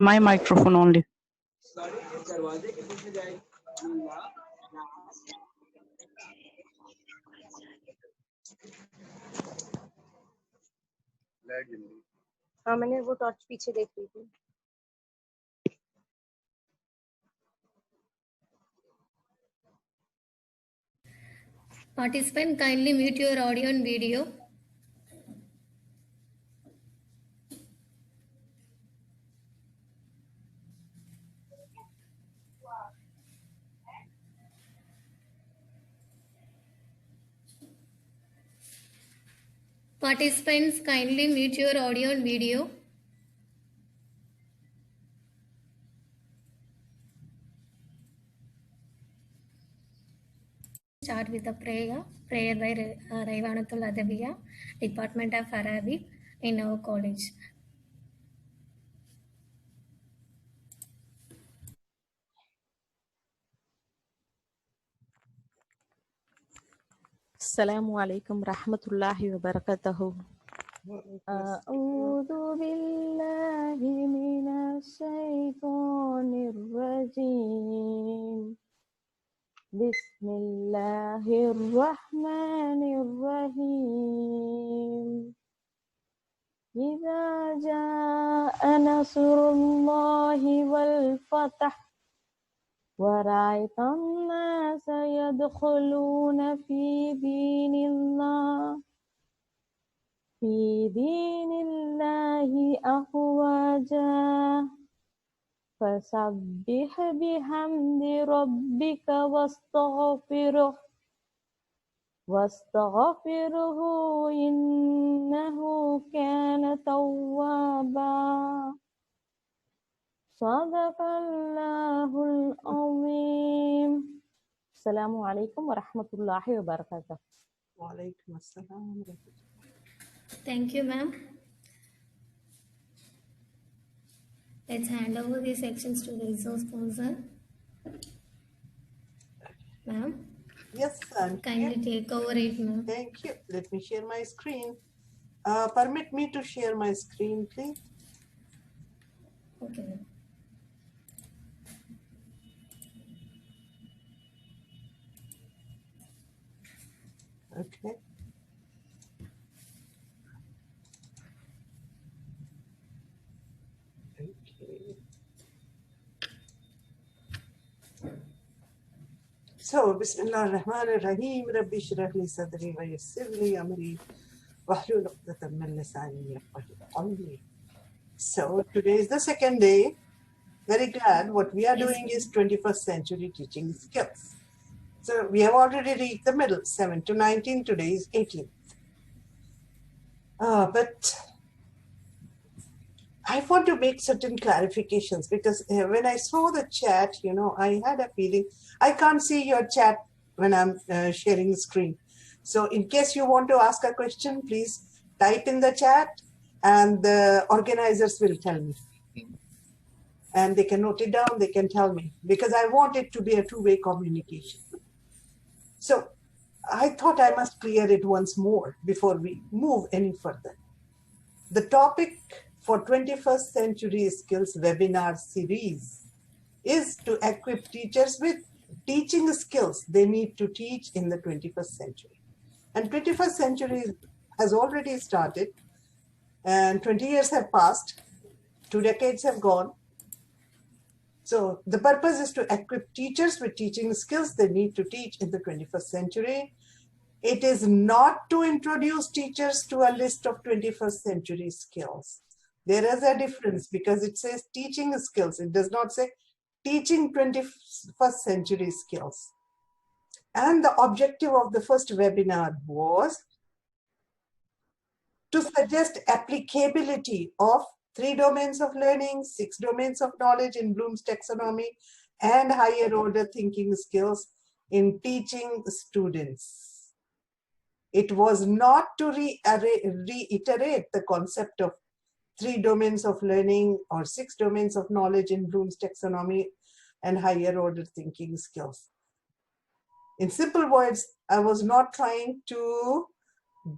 My microphone only. हाँ मैंने वो टॉर्च पीछे देख ली थी. Participant, kindly mute your audio and video. Participants, kindly mute your audio and video. Start with a prayer. Prayer by Raivanatul Adabiya, Department of Arabic in our college. Assalamu alaikum rahmatullahi wa barakatuhu. A'udhu billahi minash shaitanir rajim. Bismillahir rahmanir rahim. Idza jaa nasrullahi wal fath ورأيت الناس يدخلون في دين الله أفواجا فسبح بحمد ربك واستغفره إنه كان توابا Sadaqallahul azim. Assalamualaikum warahmatullahi wabarakatuh. Walaikum assalam. Thank you, ma'am. Let's hand over these sections to the resource person. Ma'am? Yes, sir. Kindly take over it, ma'am. Thank you. Let me share my screen. Permit me to share my screen, please. Okay, ma'am. Okay. So, Bismillah ar-Rahman ar-Rahim, Rabbi shrah li sadri wa yassir li amri, wahlul uqdatan min lisani yafqahu qawli. So, today is the second day. Very glad. What we are doing is 21st century teaching skills. So, we have already reached the middle, 7 to 19. Today is 18th. But I want to make certain clarifications because when I saw the chat, I had a feeling I can't see your chat when I'm sharing the screen. So in case you want to ask a question, please type in the chat and the organizers will tell me. And they can note it down, they can tell me because I want it to be a two-way communication. So I thought I must clear it once more before we move any further. The topic for 21st Century Skills webinar series is to equip teachers with teaching skills they need to teach in the 21st century. And 21st century has already started and 20 years have passed, 2 decades have gone. So the purpose is to equip teachers with teaching skills they need to teach in the 21st century. It is not to introduce teachers to a list of 21st century skills. There is a difference because it says teaching skills. It does not say teaching 21st century skills. And the objective of the first webinar was to suggest applicability of 3 domains of learning, 6 domains of knowledge in Bloom's taxonomy, and higher order thinking skills in teaching students. It was not to reiterate the concept of 3 domains of learning or 6 domains of knowledge in Bloom's taxonomy and higher order thinking skills. In simple words, I was not trying to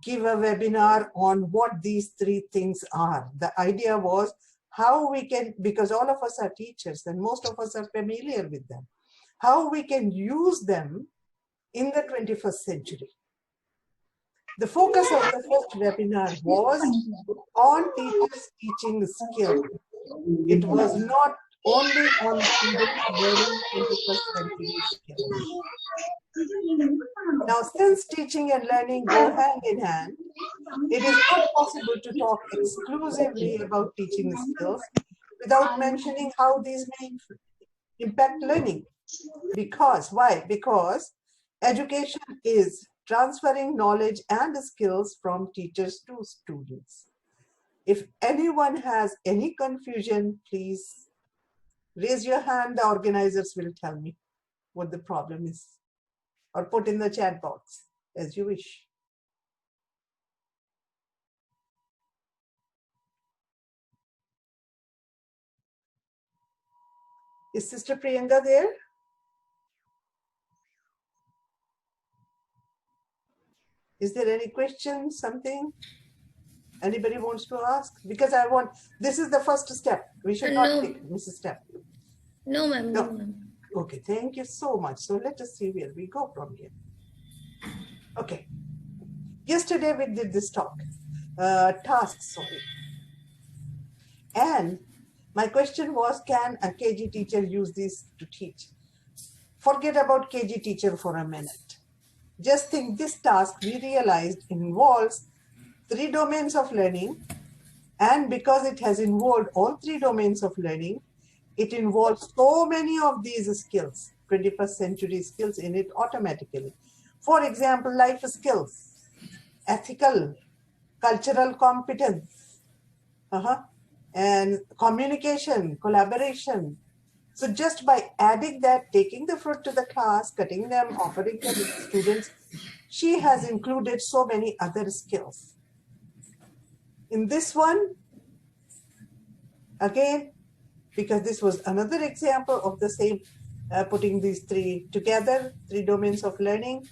give a webinar on what these 3 things are. The idea was how we can, because all of us are teachers and most of us are familiar with them, how we can use them in the 21st century. The focus of the first webinar was on teachers teaching skills. It was not only on students learning 21st century skills. Now, since teaching and learning go hand in hand, it is not possible to talk exclusively about teaching skills without mentioning how these may impact learning. Because, why? Because education is transferring knowledge and skills from teachers to students. If anyone has any confusion, please raise your hand. The organizers will tell me what the problem is, or put in the chat box as you wish. Is Sister Priyanka there? Is there any question, something anybody wants to ask? Because I want, this is the first step. We should not take this step. No, ma'am. No. No, ma'am. Okay, thank you so much. So let us see where we go from here. Okay. Yesterday we did this task, sorry. And my question was, can a KG teacher use this to teach? Forget about KG teacher for a minute. Just think, this task we realized involves 3 domains of learning. And because it has involved all 3 domains of learning, it involves so many of these skills, 21st century skills in it automatically. For example, life skills, ethical, cultural competence, and communication, collaboration. So just by adding that, taking the fruit to the class, cutting them, offering them to the students, she has included so many other skills. In this one, again, because this was another example of the same, putting these 3 together, 3 domains of learning.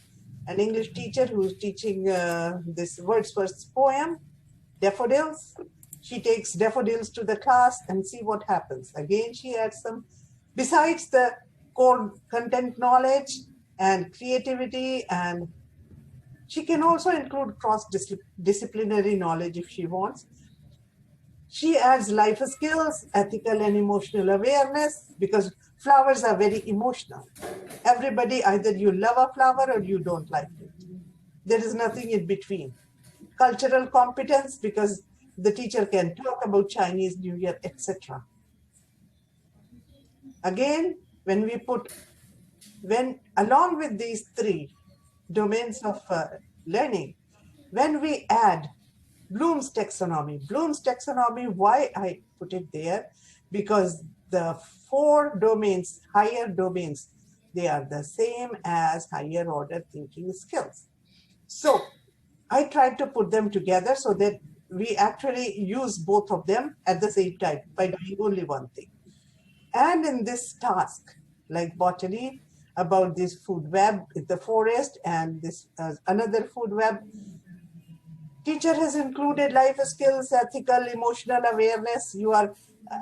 An English teacher who's teaching this Wordsworth's poem, Daffodils. She takes daffodils to the class and see what happens. Again, she adds some, besides the core content knowledge and creativity, and she can also include cross-disciplinary knowledge if she wants. She adds life skills, ethical and emotional awareness, because flowers are very emotional. Everybody, either you love a flower or you don't like it. There is nothing in between. Cultural competence, because the teacher can talk about Chinese New Year, etc. Again, along with these 3 domains of learning, when we add Bloom's taxonomy, why I put it there? Because the 4 domains, higher domains, they are the same as higher order thinking skills. So I tried to put them together so that we actually use both of them at the same time by doing only one thing. And in this task, like botany, about this food web in the forest, and this another food web, teacher has included life skills, ethical, emotional awareness.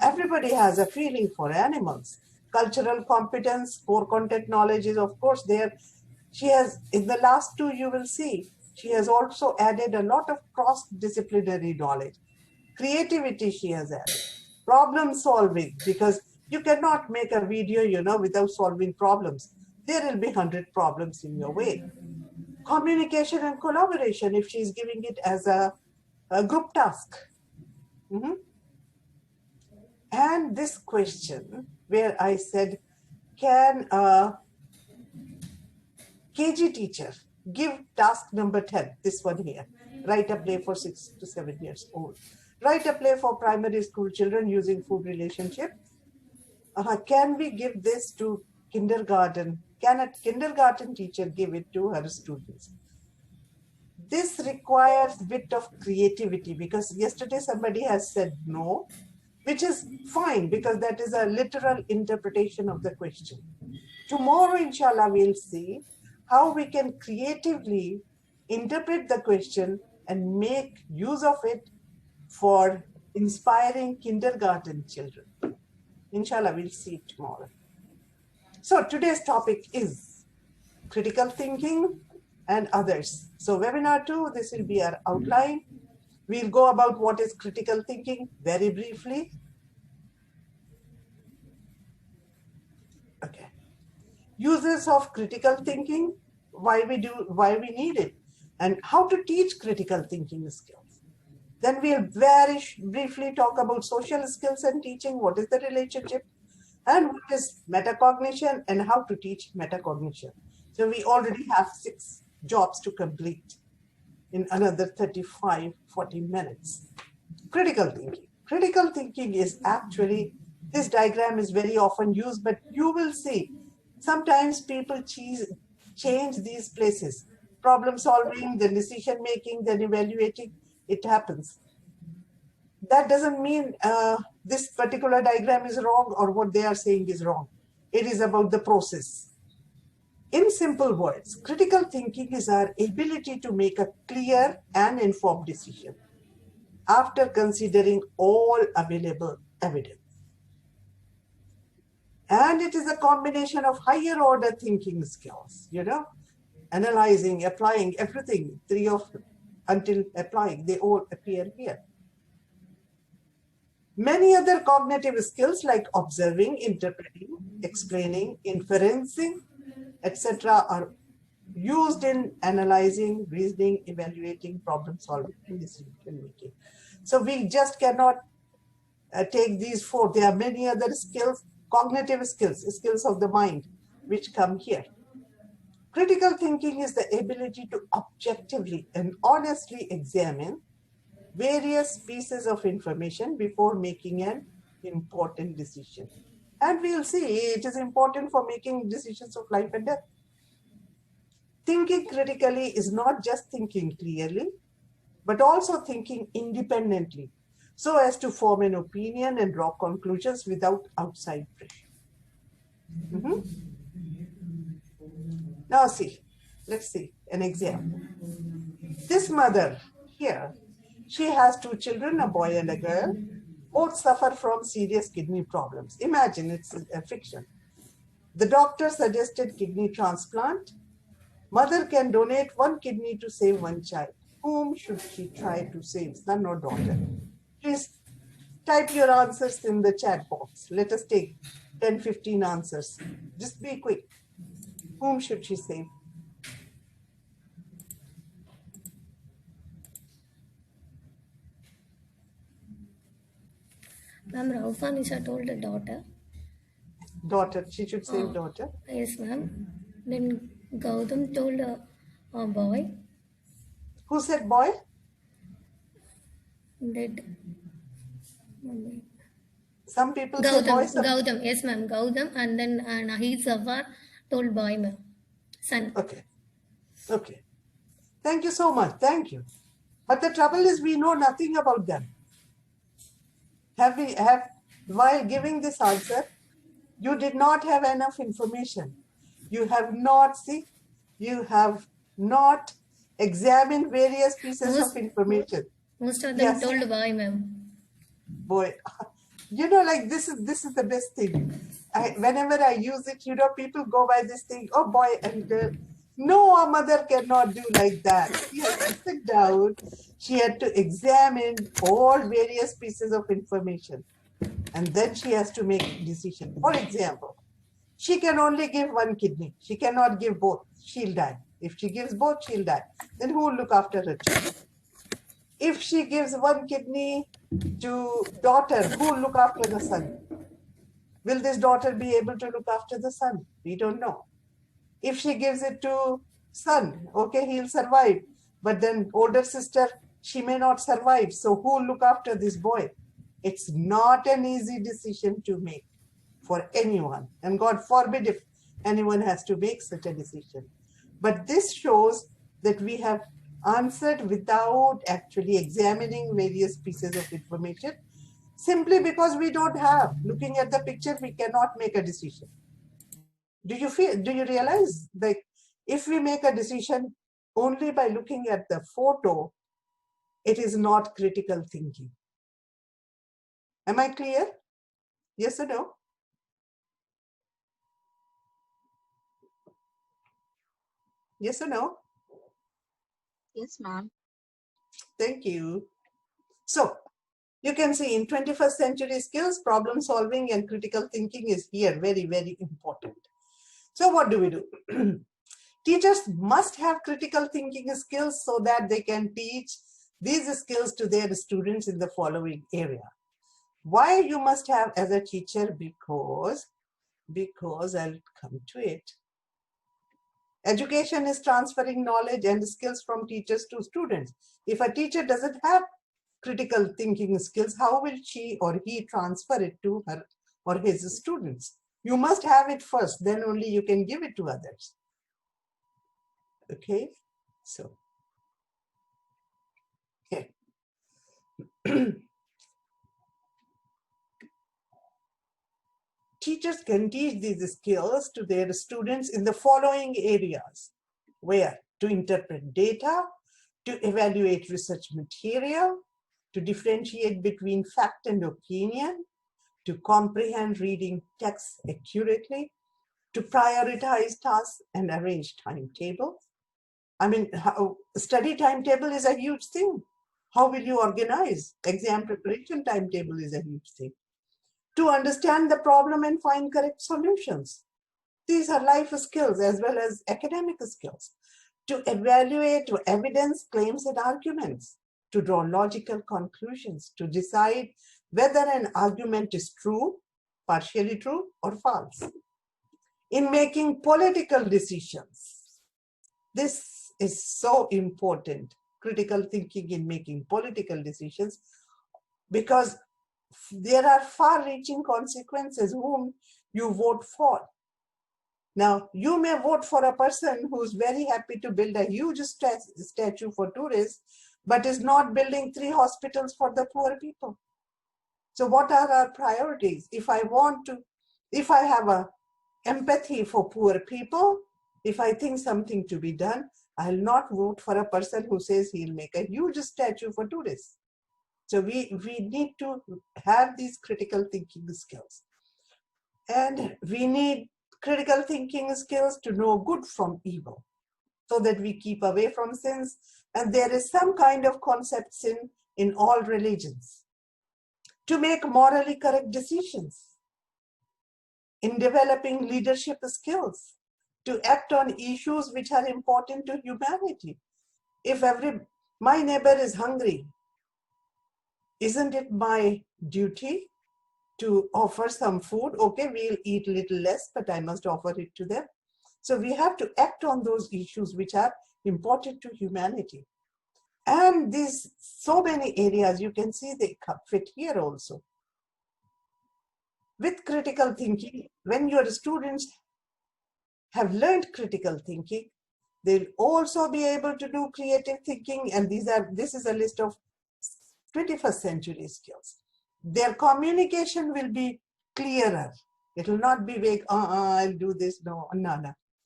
Everybody has a feeling for animals. Cultural competence, core content knowledge is of course there. She has, in the last 2 you will see, she has also added a lot of cross-disciplinary knowledge. Creativity she has added. Problem solving, because you cannot make a video, without solving problems. There will be 100 problems in your way. Communication and collaboration, if she's giving it as a group task. And this question, where I said, can a KG teacher give task number 10, this one here, write a play for 6 to 7 years old. Write a play for primary school children using food relationship. Can we give this to kindergarten? Can a kindergarten teacher give it to her students? This requires a bit of creativity, because yesterday somebody has said no, which is fine because that is a literal interpretation of the question. Tomorrow, inshallah, we'll see how we can creatively interpret the question and make use of it for inspiring kindergarten children. Inshallah, we'll see it tomorrow. So today's topic is critical thinking and others. So webinar 2, this will be our outline. We'll go about what is critical thinking very briefly. Okay. Uses of critical thinking, why we need it, and how to teach critical thinking skills. Then we'll very briefly talk about social skills and teaching, what is the relationship, and what is metacognition and how to teach metacognition. So we already have 6 jobs to complete in another 35, 40 minutes. Critical thinking. Critical thinking is actually, this diagram is very often used, but you will see sometimes people change these places. Problem solving, then decision making, then evaluating, it happens. That doesn't mean this particular diagram is wrong or what they are saying is wrong. It is about the process. In simple words, critical thinking is our ability to make a clear and informed decision after considering all available evidence. And it is a combination of higher order thinking skills, analyzing, applying, everything, 3 of until applying, they all appear here. Many other cognitive skills like observing, interpreting, explaining, inferencing, etc. are used in analyzing, reasoning, evaluating, problem solving, and decision making. So we just cannot take these 4. There are many other skills, cognitive skills, skills of the mind, which come here. Critical thinking is the ability to objectively and honestly examine various pieces of information before making an important decision. And we'll see it is important for making decisions of life and death. Thinking critically is not just thinking clearly, but also thinking independently, so as to form an opinion and draw conclusions without outside pressure. Now let's see an example. This mother here, she has 2 children, a boy and a girl. Both suffer from serious kidney problems. Imagine, it's a fiction. The doctor suggested kidney transplant. Mother can donate 1 kidney to save 1 child. Whom should she try to save, son or daughter? Please type your answers in the chat box. Let us take 10, 15 answers. Just be quick. Whom should she save? Ma'am, Raufa Nisha told the daughter. Daughter, she should save daughter. Yes, ma'am. Then Gautam told a boy. Who said boy? That Some people say boy. Gautam, yes, ma'am. Gautam, and then Nahid Zafar told boy, ma'am. Son. Okay. Thank you so much. Thank you. But the trouble is we know nothing about them. While giving this answer, you did not have enough information. You have not examined various pieces of information. Most of them told boy, ma'am. Boy, like this is the best thing. Whenever I use it, people go by this thing, oh boy and girl. No, a mother cannot do like that. She had to sit down. She had to examine all various pieces of information. And then she has to make a decision. For example, she can only give 1 kidney. She cannot give both. She'll die. If she gives both, she'll die. Then who will look after her child? If she gives 1 kidney to daughter, who will look after the son? Will this daughter be able to look after the son? We don't know. If she gives it to son, okay, he'll survive. But then older sister, she may not survive. So who will look after this boy? It's not an easy decision to make for anyone. And God forbid if anyone has to make such a decision. But this shows that we have answered without actually examining various pieces of information, simply because we don't have. Looking at the picture, we cannot make a decision. Do you realize that if we make a decision only by looking at the photo, it is not critical thinking. Am I clear? Yes or no? Yes or no? Yes, ma'am. Thank you. So you can see in 21st century skills, problem solving and critical thinking is here very, very important. So what do we do? Teachers must have critical thinking skills so that they can teach these skills to their students in the following area. Why you must have as a teacher? Because I'll come to it. Education is transferring knowledge and skills from teachers to students. If a teacher doesn't have critical thinking skills, how will she or he transfer it to her or his students? You must have it first, then only you can give it to others. Okay, so here. Teachers can teach these skills to their students in the following areas. Where? To interpret data, to evaluate research material, to differentiate between fact and opinion, to comprehend reading text accurately, to prioritize tasks and arrange timetables. I mean, study timetable is a huge thing. How will you organize? Exam preparation timetable is a huge thing. To understand the problem and find correct solutions. These are life skills as well as academic skills. To evaluate evidence, claims, and arguments. To draw logical conclusions. To decide whether an argument is true, partially true, or false. In making political decisions. This is so important, critical thinking in making political decisions, because there are far-reaching consequences whom you vote for. Now, you may vote for a person who's very happy to build a huge statue for tourists, but is not building 3 hospitals for the poor people. So what are our priorities? If I have a empathy for poor people, if I think something to be done, I'll not vote for a person who says he'll make a huge statue for tourists. So we need to have these critical thinking skills. And we need critical thinking skills to know good from evil, so that we keep away from sins. And there is some kind of concept sin in all religions. To make morally correct decisions. In developing leadership skills. To act on issues which are important to humanity. If my neighbor is hungry, isn't it my duty to offer some food? Okay, we'll eat a little less, but I must offer it to them. So we have to act on those issues which are important to humanity. And these so many areas, you can see they fit here also. With critical thinking, when your students have learned critical thinking, they'll also be able to do creative thinking. And this is a list of 21st century skills. Their communication will be clearer. It will not be vague, I'll do this, no.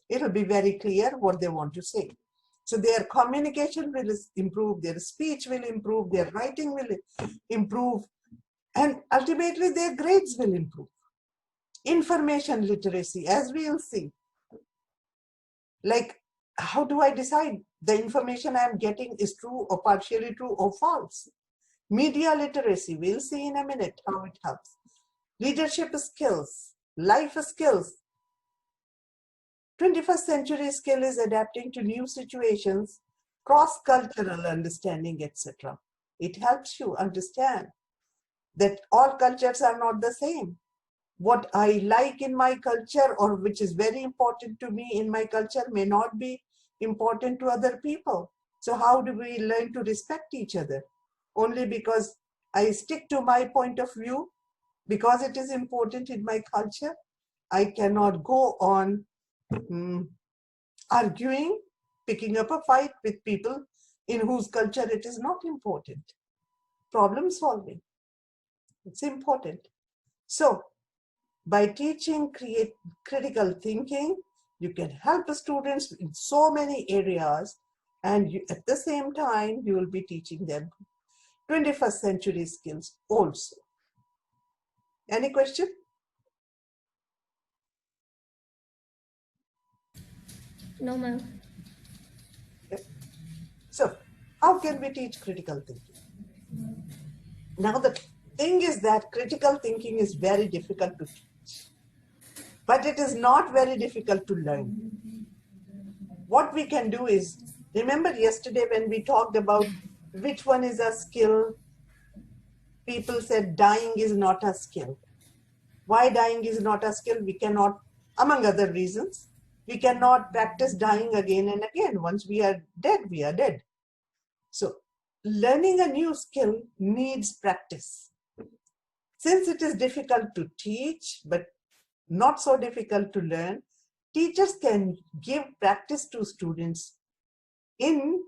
It will be very clear what they want to say. So their communication will improve, their speech will improve, their writing will improve, and ultimately their grades will improve. Information literacy, as we will see. Like, how do I decide the information I'm getting is true or partially true or false? Media literacy, we'll see in a minute how it helps. Leadership skills, life skills. 21st century skill is adapting to new situations, cross-cultural understanding, etc. It helps you understand that all cultures are not the same. What I like in my culture, or which is very important to me in my culture, may not be important to other people. So how do we learn to respect each other? Only because I stick to my point of view, because it is important in my culture, I cannot go on arguing, picking up a fight with people in whose culture it is not important. Problem solving, it's important. So by teaching critical thinking, you can help students in so many areas, and at the same time, you will be teaching them 21st century skills also. Any question? No, ma'am. So, how can we teach critical thinking? Now, the thing is that critical thinking is very difficult to teach, but it is not very difficult to learn. What we can do is, remember yesterday when we talked about which one is a skill, people said dying is not a skill. Why dying is not a skill? We cannot, among other reasons, we cannot practice dying again and again. Once we are dead, we are dead. So learning a new skill needs practice. Since it is difficult to teach, but not so difficult to learn, teachers can give practice to students in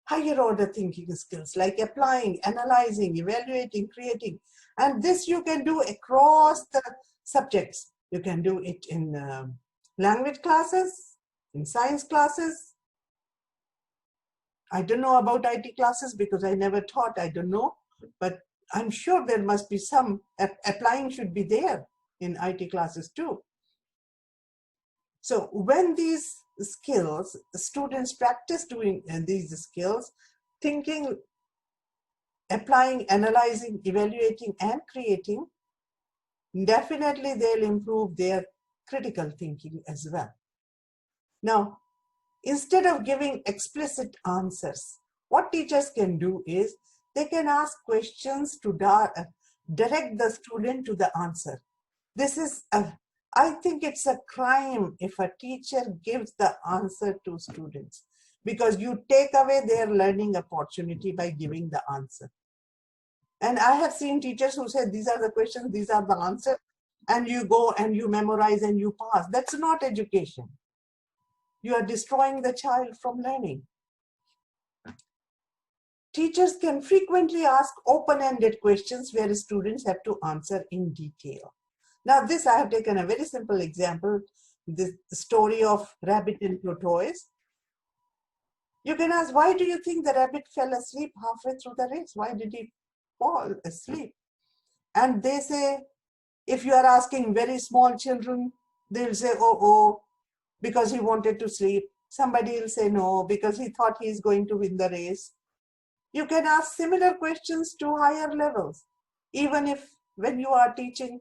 higher order thinking skills like applying, analyzing, evaluating, creating. And this you can do across the subjects. You can do it in language classes, in science classes. I don't know about IT classes because I never taught, I don't know. But I'm sure there must be some, applying should be there in IT classes too. So when these skills, students practice doing these skills, thinking, applying, analyzing, evaluating, and creating, definitely they'll improve their critical thinking as well. Now, instead of giving explicit answers, what teachers can do is they can ask questions to direct the student to the answer. This is I think it's a crime if a teacher gives the answer to students, because you take away their learning opportunity by giving the answer. And I have seen teachers who say, these are the questions, these are the answers, and you go and you memorize and you pass. That's not education. You are destroying the child from learning. Teachers can frequently ask open-ended questions where students have to answer in detail. Now this, I have taken a very simple example, the story of rabbit and tortoise. You can ask, why do you think the rabbit fell asleep halfway through the race? Why did he fall asleep? And they say, if you are asking very small children, they'll say, oh, because he wanted to sleep. Somebody will say no, because he thought he's going to win the race. You can ask similar questions to higher levels. Even if when you are teaching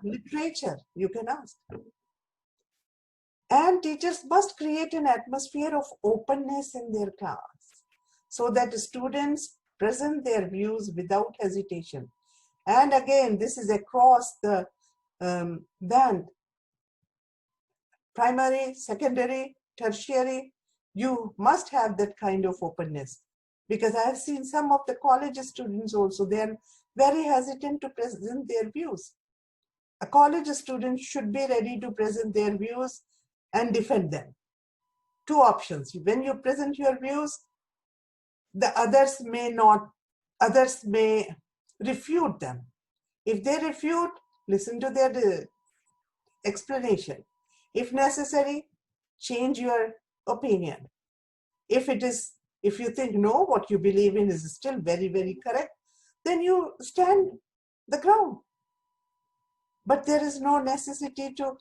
literature, you can ask. And teachers must create an atmosphere of openness in their class so that students present their views without hesitation. And again, this is across the band. Primary, secondary, tertiary, you must have that kind of openness. Because I have seen some of the college students also, they are very hesitant to present their views. A college student should be ready to present their views and defend them. Two options. When you present your views, the others may refute them. If they refute, listen to their explanation. If necessary, change your opinion. If you think no, what you believe in is still very, very correct, then you stand the ground. But there is no necessity to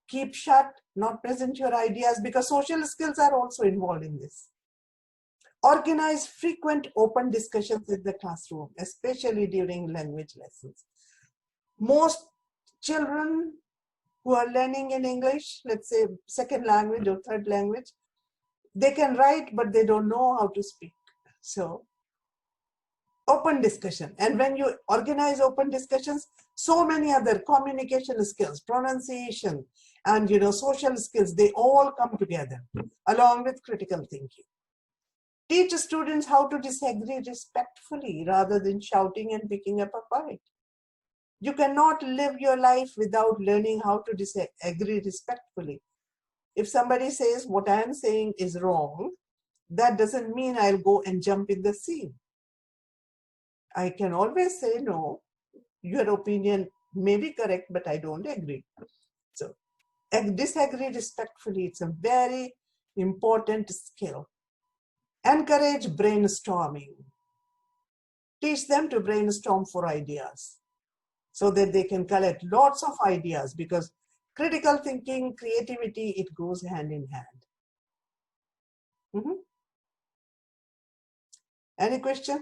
keep shut, not present your ideas, because social skills are also involved in this. Organize frequent open discussions in the classroom, especially during language lessons. Most children who are learning in English, let's say second language or third language, they can write, but they don't know how to speak. So, open discussion. And when you organize open discussions, so many other communication skills, pronunciation, and social skills, they all come together along with critical thinking. Teach students how to disagree respectfully rather than shouting and picking up a fight. You cannot live your life without learning how to disagree respectfully. If somebody says what I am saying is wrong, that doesn't mean I'll go and jump in the sea. I can always say, no, your opinion may be correct, but I don't agree. So disagree respectfully. It's a very important skill. Encourage brainstorming. Teach them to brainstorm for ideas. so that they can collect lots of ideas, because critical thinking, creativity, it goes hand in hand. Any question?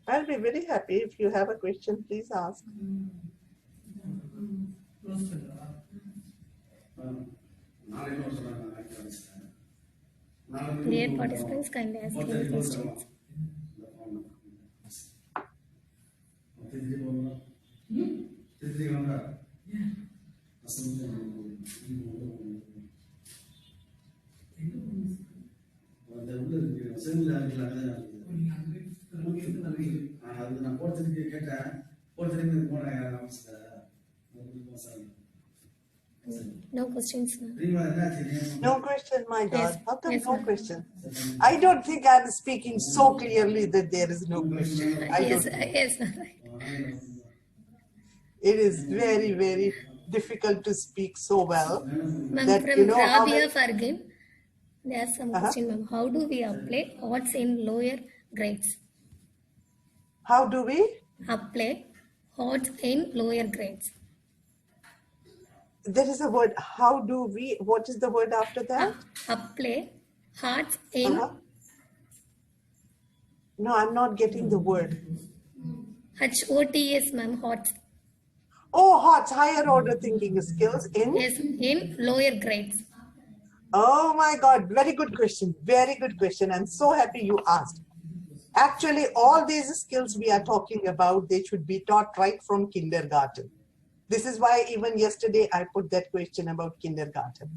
I'll be very happy if you have a question, please ask. Dear participants, kindly ask any questions. No questions, ma'am. No question, my God. Yes, How come yes, no ma'am. question? I don't think I'm speaking so clearly that there is no question. I Yes, don't know. yes, ma'am. It is very, very difficult to speak so well Ma'am, that from you know how Rabia many. Fargin, there's some question, ma'am. How do we apply odds in lower grades? How do we? Apply odds in lower grades. There is a word. How do we? What is the word after that? Apply odds in No, I'm not getting the word. HOTS, ma'am. Odds. Oh, HOTS, higher order thinking skills in. Yes, in lower grades. Oh my God, very good question. Very good question. I'm so happy you asked. Actually, all these skills we are talking about, they should be taught right from kindergarten. This is why even yesterday I put that question about kindergarten.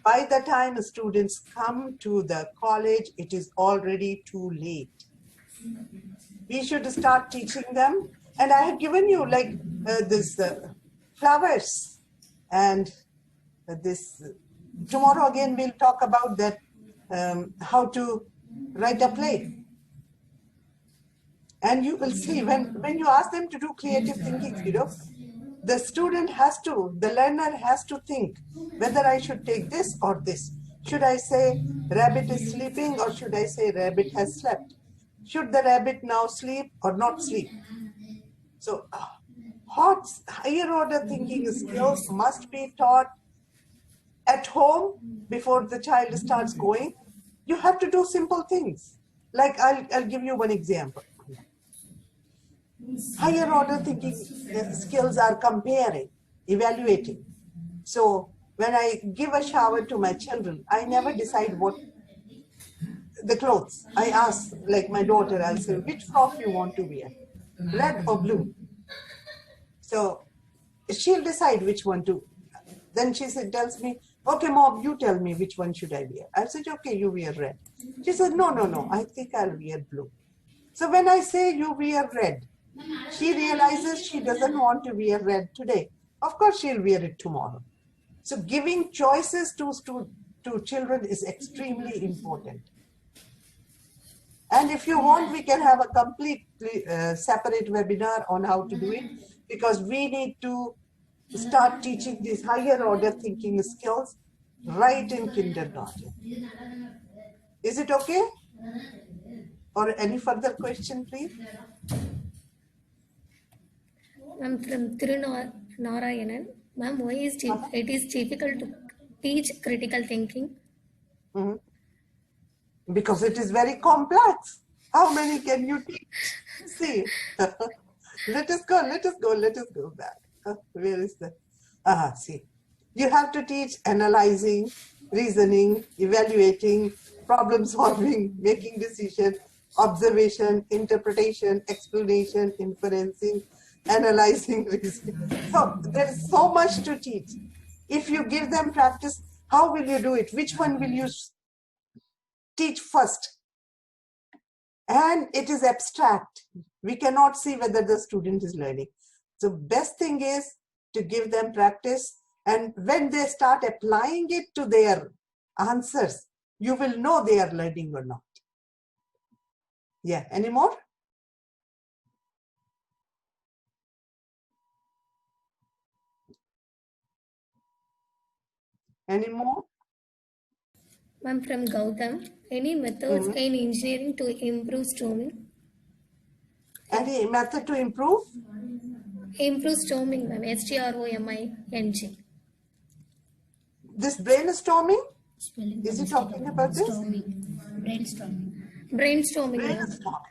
By the time students come to the college, it is already too late. We should start teaching them. And I have given you like this flowers and this. Tomorrow again, we'll talk about that, how to write a play. And you will see when you ask them to do creative thinking, you know, the student has to, the learner has to think whether I should take this or this. Should I say rabbit is sleeping or should I say rabbit has slept? Should the rabbit now sleep or not sleep? So higher order thinking skills must be taught at home before the child starts going. You have to do simple things. Like I'll give you one example. Higher order thinking skills are comparing, evaluating. So when I give a shower to my children, I never decide what the clothes. I ask, like my daughter, I'll say, which frock you want to wear, red or blue? So she'll decide which one to. Then she tells me, okay, Mom, you tell me which one should I wear. I said, okay, you wear red. She said, no, I think I'll wear blue. So when I say you wear red, she realizes she doesn't want to wear red today. Of course, she'll wear it tomorrow. So giving choices to children is extremely important. And if you want, we can have a completely separate webinar on how to do it, because we need to start teaching these higher order thinking skills right in kindergarten. Is it okay? Or any further question, please? Ma'am, from Narayanan, ma'am, why is it is difficult to teach critical thinking? Because it is very complex. How many can you teach? See, let us go back. Where is the? See, you have to teach analyzing, reasoning, evaluating, problem solving, making decision, observation, interpretation, explanation, inferencing, analyzing, reasoning. So there is so much to teach. If you give them practice, how will you do it? Which one will you teach first? And it is abstract. We cannot see whether the student is learning. So best thing is to give them practice, and when they start applying it to their answers, you will know they are learning or not. Yeah, any more? Any more? Ma'am, from Gautam. Any methods in engineering to improve storming? Any method to improve? Improve storming, ma'am. STROMING. This brainstorming? Spelling Is he mistake talking of about this? brainstorming. Brainstorming, ma'am. Brainstorming.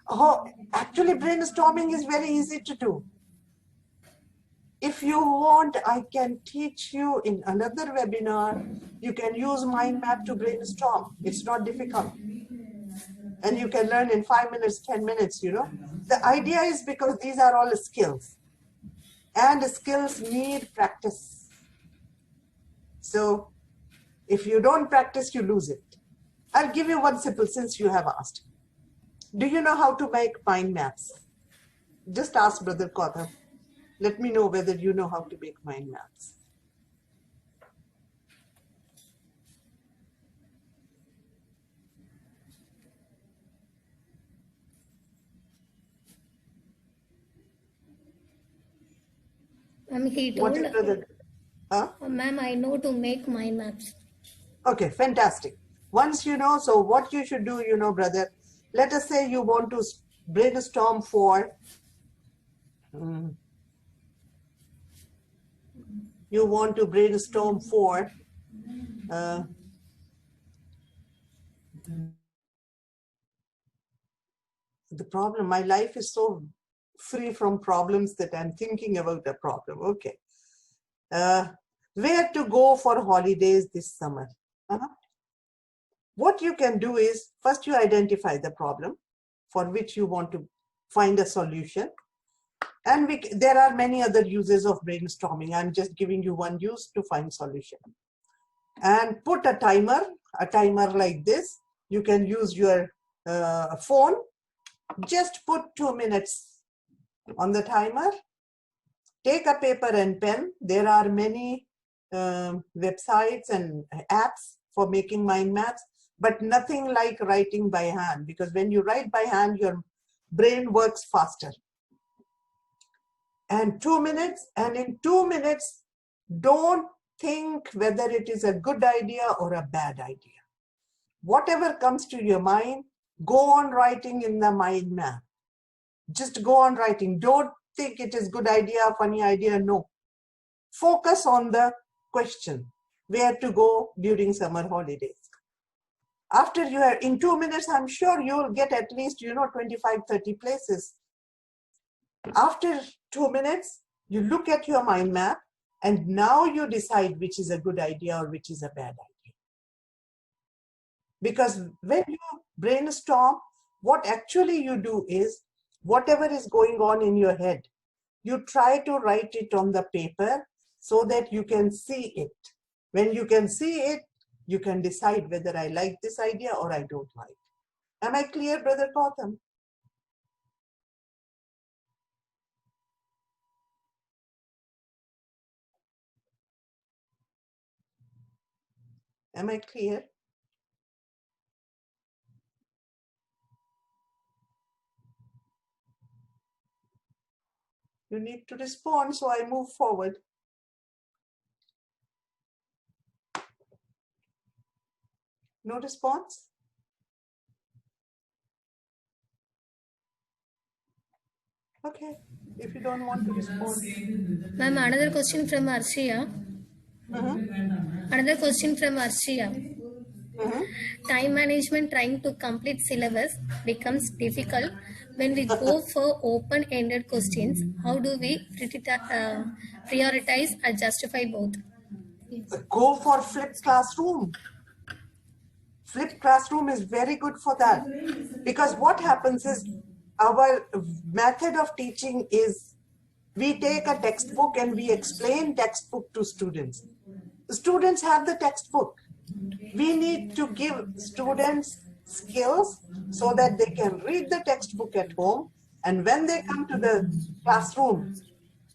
Oh, actually, brainstorming is very easy to do. If you want, I can teach you in another webinar. You can use mind map to brainstorm. It's not difficult. And you can learn in 5 minutes, 10 minutes, you know. The idea is because these are all skills. And skills need practice. So if you don't practice, you lose it. I'll give you one simple, since you have asked. Do you know how to make mind maps? Just ask Brother Kautham. Let me know whether you know how to make mind maps. Ma'am, he What told, is Brother? Huh? ma'am, I know to make mind maps. Okay, fantastic. Once you know, so what you should do, you know, brother, let us say you want to brainstorm for, you want to brainstorm for the problem. My life is so free from problems that I'm thinking about a problem. Okay. Where to go for holidays this summer? What you can do is, first you identify the problem for which you want to find a solution. And there are many other uses of brainstorming. I'm just giving you one use to find solution. And put a timer like this. You can use your phone. Just put 2 minutes on the timer. Take a paper and pen. There are many websites and apps for making mind maps, but nothing like writing by hand, because when you write by hand, your brain works faster. And 2 minutes, and in 2 minutes, don't think whether it is a good idea or a bad idea. Whatever comes to your mind, go on writing in the mind map. Just go on writing. Don't think it is good idea, funny idea, no. Focus on the question, where to go during summer holidays. After you have, in 2 minutes, I'm sure you'll get at least, 25, 30 places. After 2 minutes, you look at your mind map, and now you decide which is a good idea or which is a bad idea. Because when you brainstorm, what actually you do is, whatever is going on in your head, you try to write it on the paper so that you can see it. When you can see it, you can decide whether I like this idea or I don't like. Am I clear, Brother Kautham? Am I clear? You need to respond, so I move forward. No response? Okay, if you don't want to respond. Ma'am, another question from Arshia. Another question from Arshia. Time management trying to complete syllabus becomes difficult when we go for open-ended questions. How do we prioritize and justify both? Go for flipped classroom. Flipped classroom is very good for that, because what happens is, our method of teaching is, we take a textbook and we explain textbook to students. The students have the textbook. We need to give students skills so that they can read the textbook at home, and when they come to the classroom,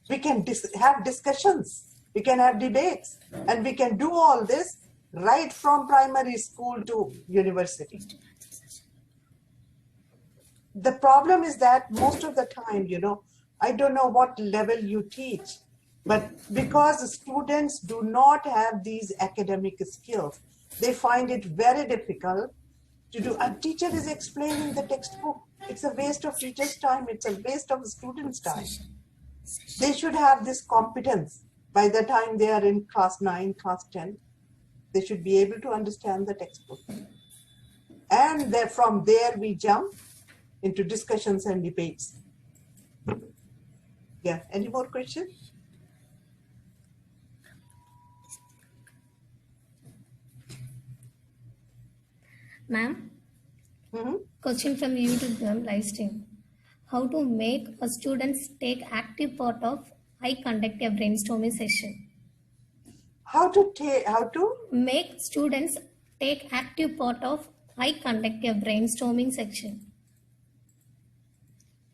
we can have discussions, we can have debates, and we can do all this right from primary school to university. The problem is that most of the time, I don't know what level you teach, but because students do not have these academic skills, They find it very difficult to do. A teacher is explaining the textbook. It's a waste of teacher's time. It's a waste of students' time. They should have this competence by the time they are in class 9, class 10. They should be able to understand the textbook. And then from there we jump into discussions and debates. Yeah, any more questions? Ma'am, Mm-hmm. question from YouTube ma'am, live stream. How to make a students take active part of I conduct a brainstorming session? How to Make students take active part of I conduct a brainstorming section.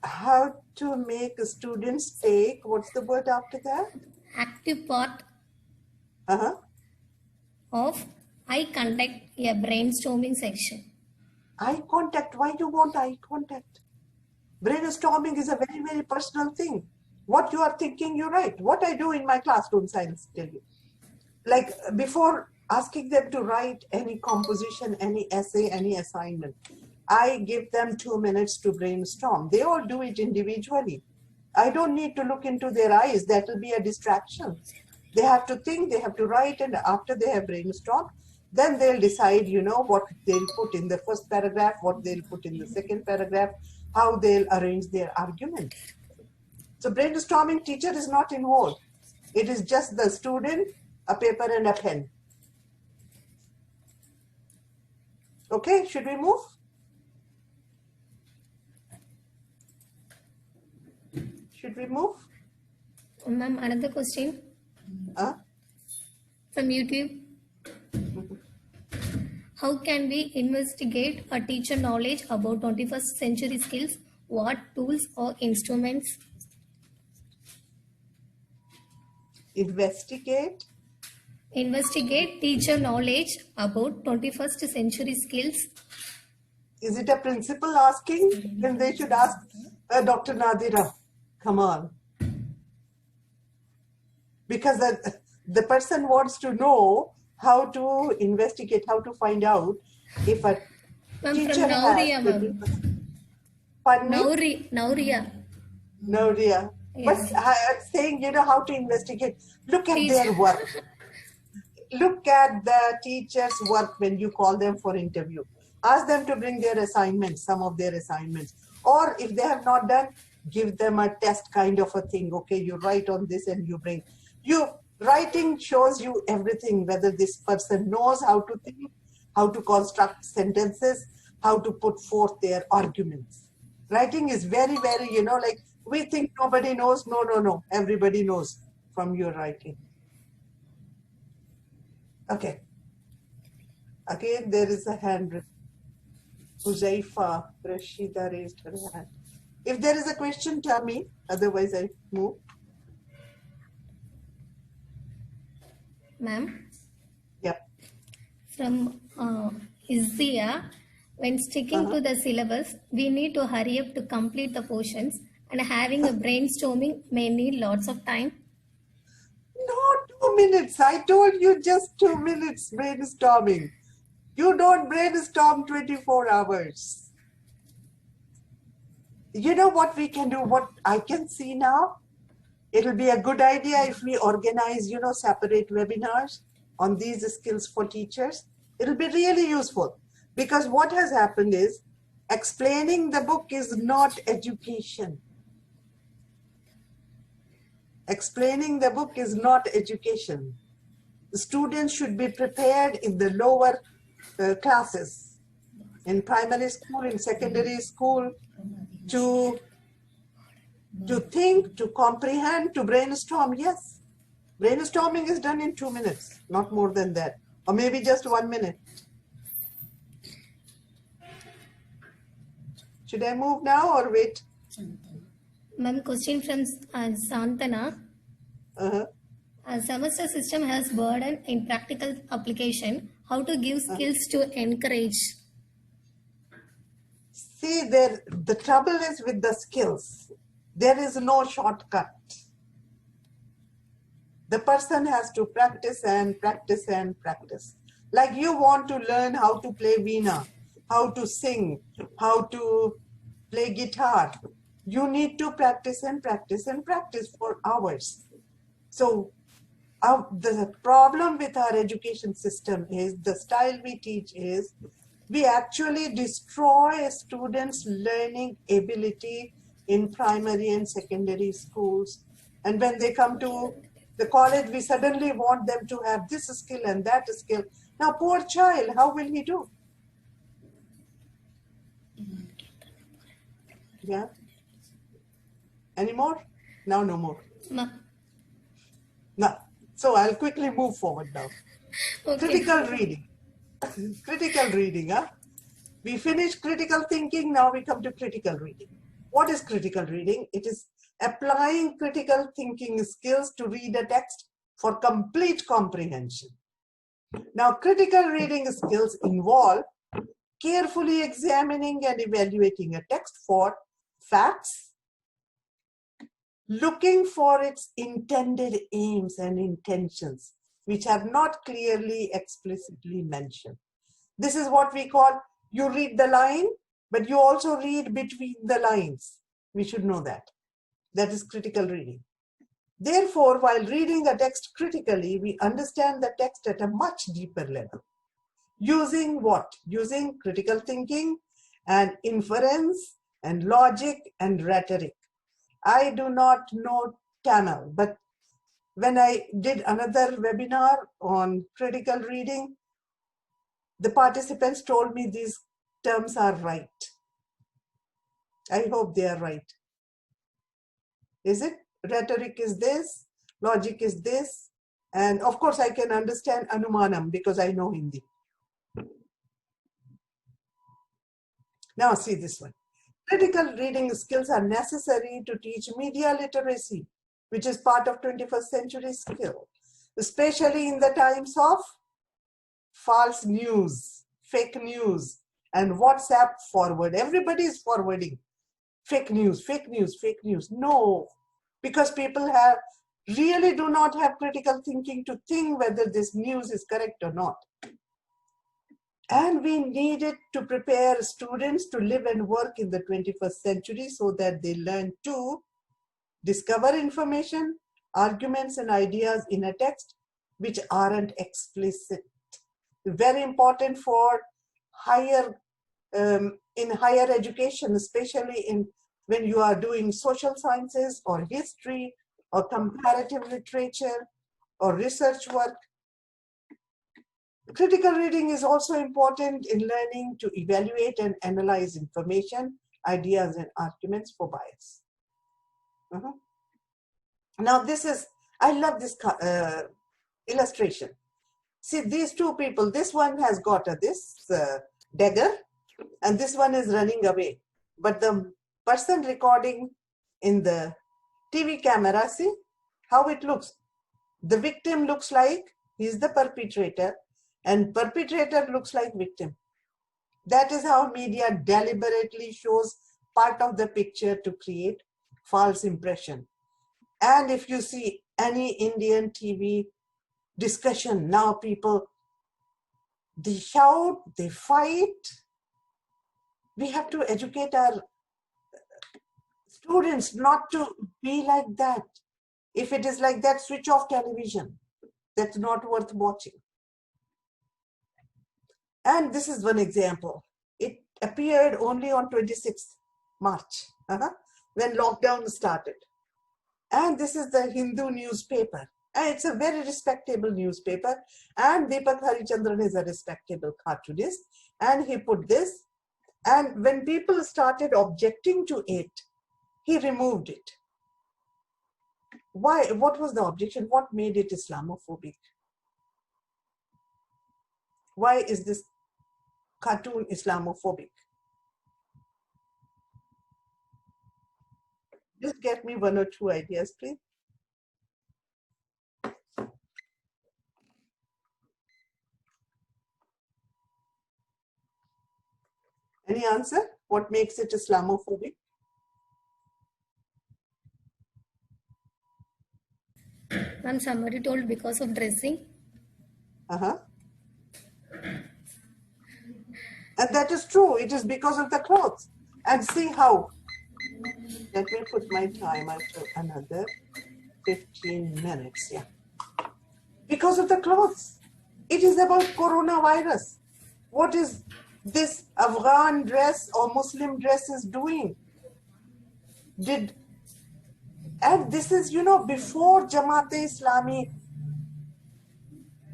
how to make students take, what's the word after that? Active part Uh-huh. of I conduct a brainstorming section. Eye contact. Why do you want eye contact? Brainstorming is a very, very personal thing. What you are thinking, you write. What I do in my classroom, I'll tell you. Like before asking them to write any composition, any essay, any assignment, I give them 2 minutes to brainstorm. They all do it individually. I don't need to look into their eyes. That will be a distraction. They have to think, they have to write, and after they have brainstormed, then they'll decide, what they'll put in the first paragraph, what they'll put in the second paragraph, how they'll arrange their argument. So brainstorming, teacher is not involved. It is just the student, a paper and a pen. Okay, should we move? Should we move? Ma'am, another question from YouTube. How can we investigate a teacher knowledge about 21st century skills? What tools or instruments? Investigate. Investigate teacher knowledge about 21st century skills. Is it a principal asking? Then they should ask Dr. Nadira. Come on. Because the person wants to know how to investigate, how to find out if a teacher from Nauria, has... Pardon me? Nauria. Nauria. Yes. But I'm saying, how to investigate. Look at their work. Look at the teacher's work when you call them for interview. Ask them to bring their assignments, some of their assignments. Or if they have not done, give them a test kind of a thing. Okay, you write on this and you bring. Writing shows you everything, whether this person knows how to think, how to construct sentences, how to put forth their arguments. Writing is very, very, like we think nobody knows. No. Everybody knows from your writing. Okay. Again, there is a hand. Huzaifa Rashida raised her hand. If there is a question, tell me. Otherwise, I move. Ma'am? Yep. From Izia, when sticking to the syllabus, we need to hurry up to complete the portions, and having a brainstorming may need lots of time. No, 2 minutes. I told you just 2 minutes brainstorming. You don't brainstorm 24 hours. You know what we can do, what I can see now? It'll be a good idea if we organize, separate webinars on these skills for teachers. It'll be really useful because what has happened is explaining the book is not education. Explaining the book is not education. The students should be prepared in the lower classes, in primary school, in secondary school, to think, to comprehend, to brainstorm. Yes, brainstorming is done in 2 minutes, not more than that, or maybe just 1 minute. Should I move now or wait? Ma'am, question from Santana. Semester system has burden in practical application. How to give skills to encourage? See, the trouble is with the skills. There is no shortcut. The person has to practice and practice and practice. Like you want to learn how to play veena, how to sing, how to play guitar. You need to practice and practice and practice for hours. So the problem with our education system is the style we teach is we actually destroy a student's learning ability in primary and secondary schools. And when they come to the college, we suddenly want them to have this skill and that skill. Now, poor child, how will he do? Yeah. Any more? Now, no more. Ma. No. So I'll quickly move forward now. Okay. Critical reading. Critical reading, huh? We finished critical thinking, now we come to critical reading. What is critical reading? It is applying critical thinking skills to read a text for complete comprehension. Now, critical reading skills involve carefully examining and evaluating a text for facts, looking for its intended aims and intentions, which are not clearly explicitly mentioned. This is what we call, you read the line, but you also read between the lines. We should know that. That is critical reading. Therefore, while reading a text critically, we understand the text at a much deeper level. Using what? Using critical thinking and inference and logic and rhetoric. I do not know Tamil, but when I did another webinar on critical reading, the participants told me these terms are right. I hope they are right. Is it? Rhetoric is this, logic is this, and of course I can understand Anumanam because I know Hindi. Now see this one. Critical reading skills are necessary to teach media literacy, which is part of 21st century skill, especially in the times of false news, fake news, and WhatsApp forward. Everybody is forwarding fake news, fake news, fake news. No, because people really do not have critical thinking to think whether this news is correct or not. And we needed to prepare students to live and work in the 21st century so that they learn to discover information, arguments, and ideas in a text which aren't explicit. Very important for in higher education, especially when you are doing social sciences or history or comparative literature or research work. Critical reading is also important in learning to evaluate and analyze information, ideas, and arguments for bias. Now I love this illustration. See these two people, this one has got this dagger and this one is running away. But the person recording in the TV camera, see how it looks. The victim looks like he's the perpetrator and perpetrator looks like victim. That is how media deliberately shows part of the picture to create false impression. And if you see any Indian TV discussion, now people, they shout, they fight. We have to educate our students not to be like that. If it is like that, switch off television. That's not worth watching. And this is one example. It appeared only on 26th March, when lockdown started. And this is the Hindu newspaper. And it's a very respectable newspaper. And Deepak Harichandran is a respectable cartoonist. And he put this. And when people started objecting to it, he removed it. Why? What was the objection? What made it Islamophobic? Why is this cartoon Islamophobic? Just get me one or two ideas, please. Any answer? What makes it Islamophobic? Ma'am, somebody told because of dressing. And that is true. It is because of the clothes. And see how. Let me put my timer to another 15 minutes. Yeah. Because of the clothes. It is about coronavirus. What is this Afghan dress or Muslim dress is doing? And this is, before Jamaat-e-Islami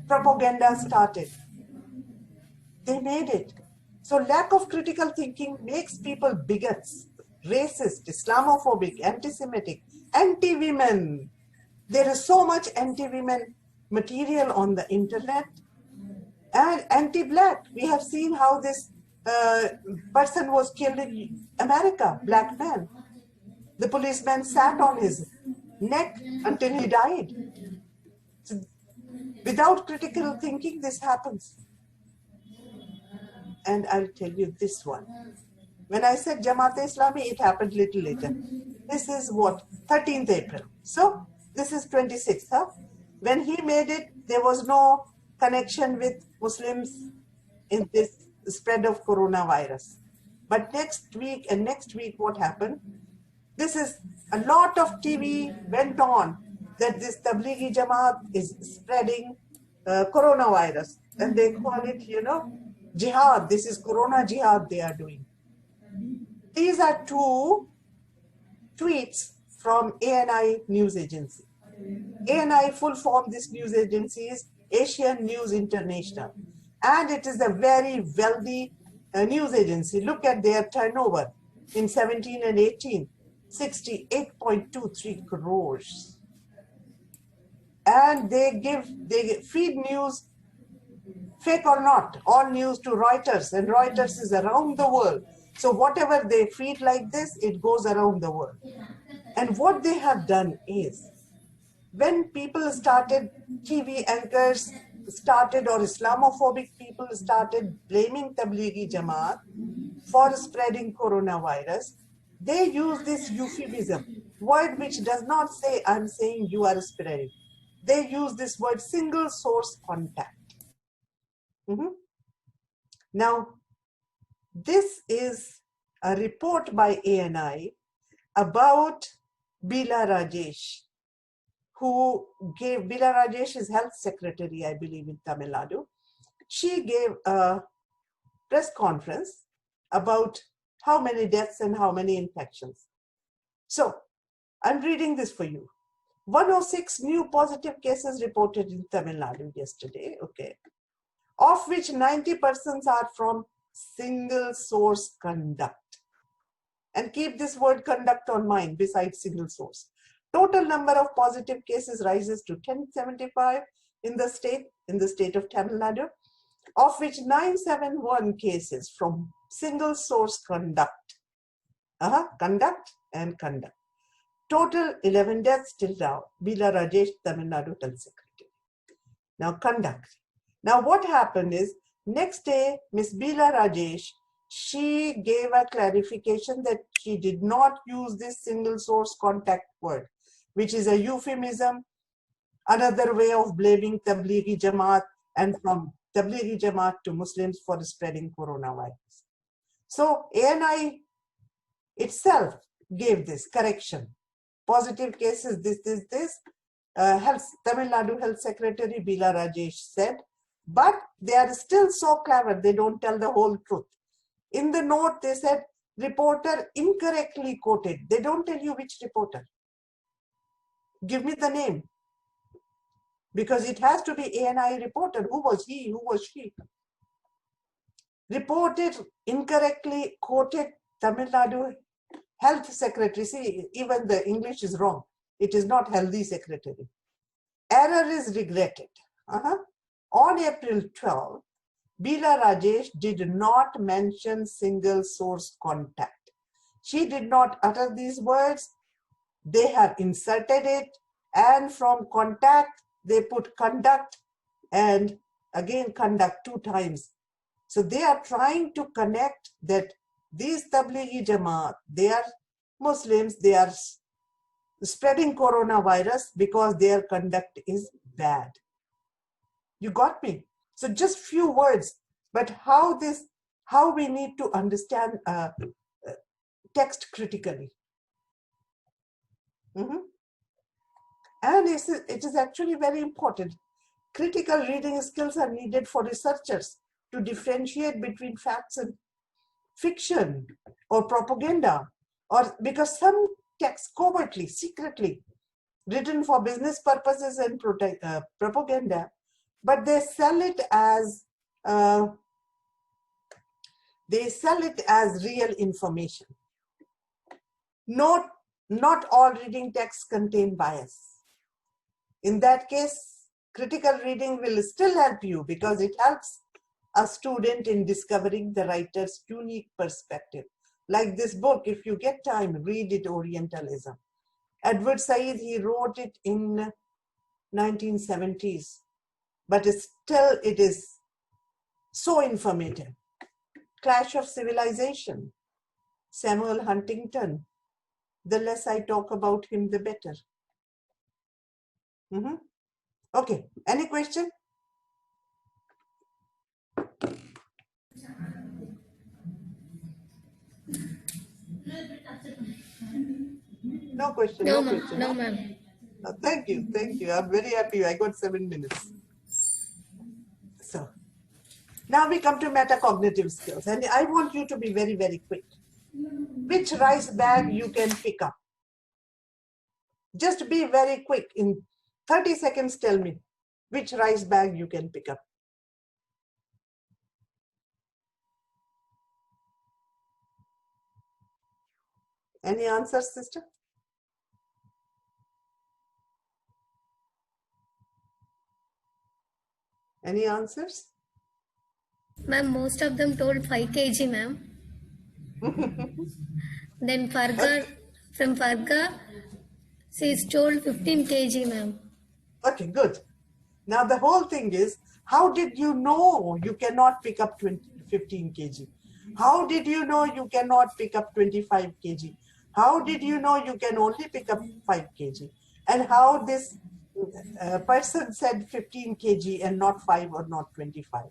propaganda started. They made it. So lack of critical thinking makes people bigots, racist, Islamophobic, anti-Semitic, anti-women. There is so much anti-women material on the internet, and anti-black. We have seen how this person was killed in America, black man. The policeman sat on his neck until he died. So without critical thinking, this happens. And I'll tell you this one. When I said Jamaat-e-Islami, it happened little later. This is what? 13th April. So this is 26th. Huh? When he made it, there was no connection with Muslims in this spread of coronavirus. But next week, what happened? This is a lot of TV went on that this Tablighi Jamaat is spreading coronavirus. And they call it, jihad. This is corona jihad they are doing. These are two tweets from ANI News Agency. ANI full form, this news agency is Asian News International. And it is a very wealthy news agency. Look at their turnover in 17 and 18, 68.23 crores. And they feed news, fake or not, all news to Reuters, and Reuters is around the world. So whatever they feed like this, it goes around the world. And what they have done is, when people started, TV anchors started, or Islamophobic people started blaming Tablighi Jamaat for spreading coronavirus, they use this euphemism, word which does not say, I'm saying you are spreading. They use this word, single source contact. Now, this is a report by ANI about Bila Rajesh, Bila Rajesh is health secretary, I believe, in Tamil Nadu. She gave a press conference about how many deaths and how many infections. So I'm reading this for you. 106 new positive cases reported in Tamil Nadu yesterday, okay, of which 90% are from single source conduct. And keep this word conduct on mind besides single source. Total number of positive cases rises to 1075 in the state of Tamil Nadu, of which 971 cases from single source conduct. Conduct and conduct. Total 11 deaths till now. Bila Rajesh, Tamil Nadu Health Secretary. Now conduct. Now what happened is, next day, Miss Bila Rajesh, she gave a clarification that she did not use this single source contact word, which is a euphemism, another way of blaming Tablighi Jamaat and from Tablighi Jamaat to Muslims for spreading coronavirus. So ANI itself gave this correction. Positive cases, this. Tamil Nadu Health Secretary Bila Rajesh said, but they are still so clever, they don't tell the whole truth. In the note, they said, reporter incorrectly quoted. They don't tell you which reporter. Give me the name. Because it has to be ANI reporter. Who was he? Who was she? Reported incorrectly quoted Tamil Nadu Health Secretary. See, even the English is wrong. It is not healthy secretary. Error is regretted. On April 12, Bila Rajesh did not mention single source contact. She did not utter these words. They have inserted it, and from contact, they put conduct, and again conduct 2 times. So they are trying to connect that these Tablighi Jamaat, they are Muslims, they are spreading coronavirus because their conduct is bad. You got me? So just few words, but how this how we need to understand text critically. And it is actually very important. Critical reading skills are needed for researchers to differentiate between facts and fiction or propaganda, or because some texts covertly, secretly written for business purposes and propaganda, but they sell it as real information. Not all reading texts contain bias. In that case, critical reading will still help you because it helps a student in discovering the writer's unique perspective. Like this book, if you get time, read it, Orientalism. Edward Said, he wrote it in 1970s, but still it is so informative. Clash of Civilization, Samuel Huntington. The less I talk about him, the better. Okay, any question? No question, no question. No, ma'am. Thank you. I'm very happy. I got 7 minutes. So now we come to metacognitive skills, and I want you to be very, very quick. Which rice bag you can pick up? Just be very quick. In 30 seconds, tell me which rice bag you can pick up. Any answers, sister? Any answers? Ma'am, most of them told 5 kg, ma'am. Then Farga, from Farga, she's told 15 kg, ma'am. Okay, good. Now the whole thing is, how did you know you cannot pick up 15 kg? How did you know you cannot pick up 25 kg? How did you know you can only pick up 5 kg? And how this person said 15 kg and not 5 or not 25?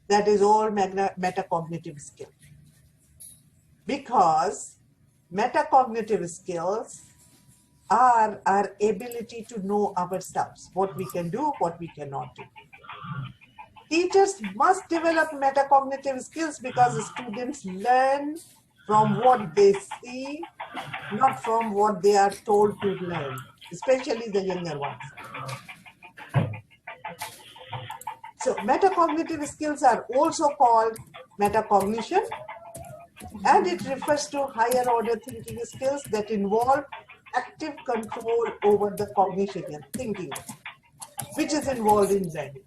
That is all metacognitive skill. Because metacognitive skills are our ability to know ourselves, what we can do, what we cannot do. Teachers must develop metacognitive skills because students learn from what they see, not from what they are told to learn, especially the younger ones. So metacognitive skills are also called metacognition, and it refers to higher order thinking skills that involve active control over the cognition and thinking, which is involved in learning.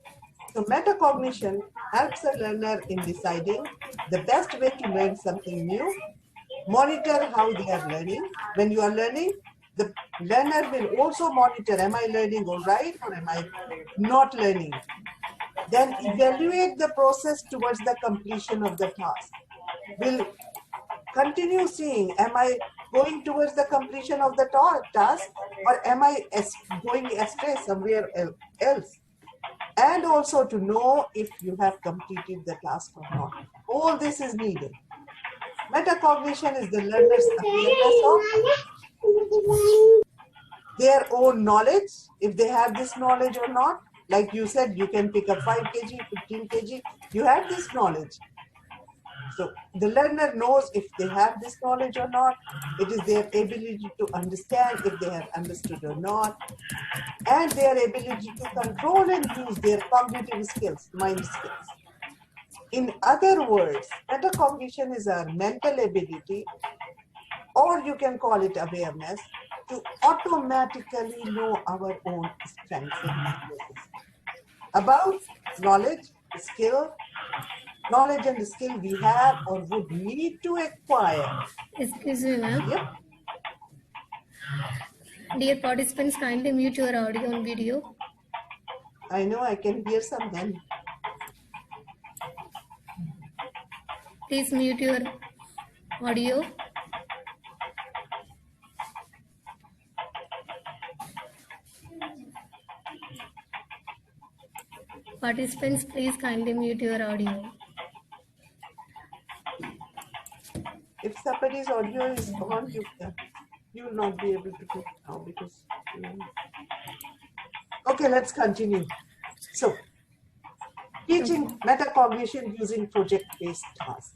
So metacognition helps a learner in deciding the best way to learn something new, monitor how they are learning. When you are learning, the learner will also monitor, am I learning all right or am I not learning? Then evaluate the process towards the completion of the task. Will continue seeing, am I going towards the completion of the task or am I going astray somewhere else? And also to know if you have completed the task or not. All this is needed. Metacognition is the learner's awareness of their own knowledge, if they have this knowledge or not. Like you said, you can pick up 5 kg, 15 kg, you have this knowledge. So the learner knows if they have this knowledge or not. It is their ability to understand if they have understood or not, and their ability to control and use their cognitive skills, mind skills. In other words, metacognition is our mental ability, or you can call it awareness, to automatically know our own strengths and weaknesses about knowledge and skill we have or would need to acquire. Excuse me, ma'am. Yep. Dear participants, kindly mute your audio and video. I know, I can hear some then. Please mute your audio. Participants, please kindly mute your audio. If somebody's audio is on, you will not be able to do it now because. Okay, let's continue. So, teaching metacognition using project-based tasks.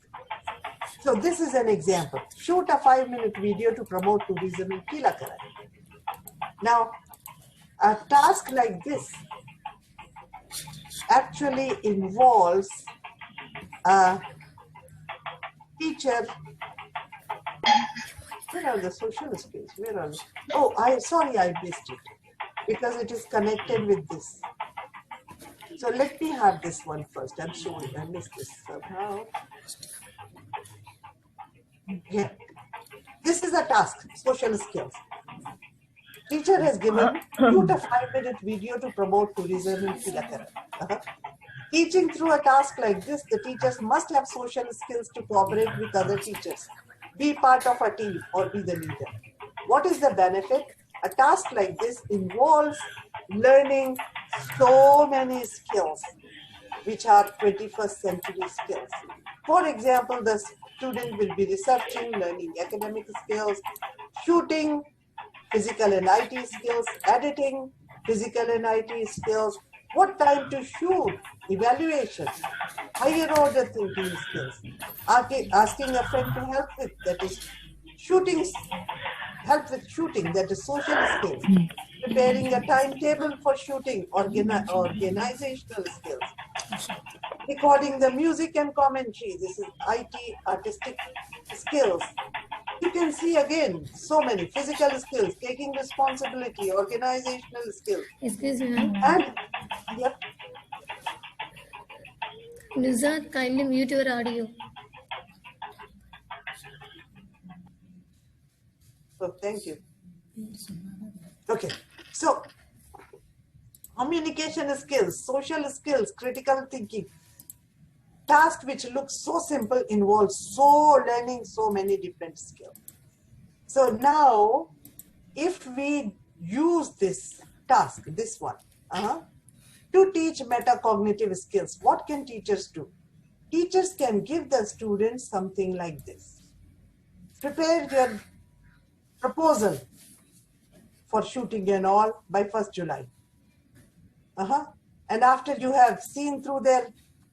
So this is an example. Shoot a 5-minute video to promote tourism in Kilakaran. Now, a task like this actually involves a teacher. Where are the social skills? Where are they? Oh, I missed it because it is connected with this. So let me have this one first. I'm sorry, I missed this somehow. Yeah. This is a task, social skills. Teacher has given shoot a 5-minute video to promote tourism in Kilakaran. Teaching through a task like this, the teachers must have social skills to cooperate with other teachers, be part of a team, or be the leader. What is the benefit? A task like this involves learning so many skills, which are 21st century skills. For example, the student will be researching, learning academic skills, shooting, physical and IT skills, editing, physical and IT skills, what time to shoot, evaluation, higher order thinking skills, asking a friend to help with, that is shooting, help with shooting, that is social skills, preparing a timetable for shooting, organizational skills, recording the music and commentary, this is IT, artistic skills. You can see again so many physical skills, taking responsibility, organizational skills. Excuse me, ma'am. And yep. Nuzat, kindly mute your audio. Oh, thank you. Okay, so communication skills, social skills, critical thinking. Task which looks so simple involves learning so many different skills. So now, if we use this task, this one, to teach metacognitive skills, what can teachers do? Teachers can give the students something like this. Prepare your proposal for shooting and all by 1st July. And after you have seen through their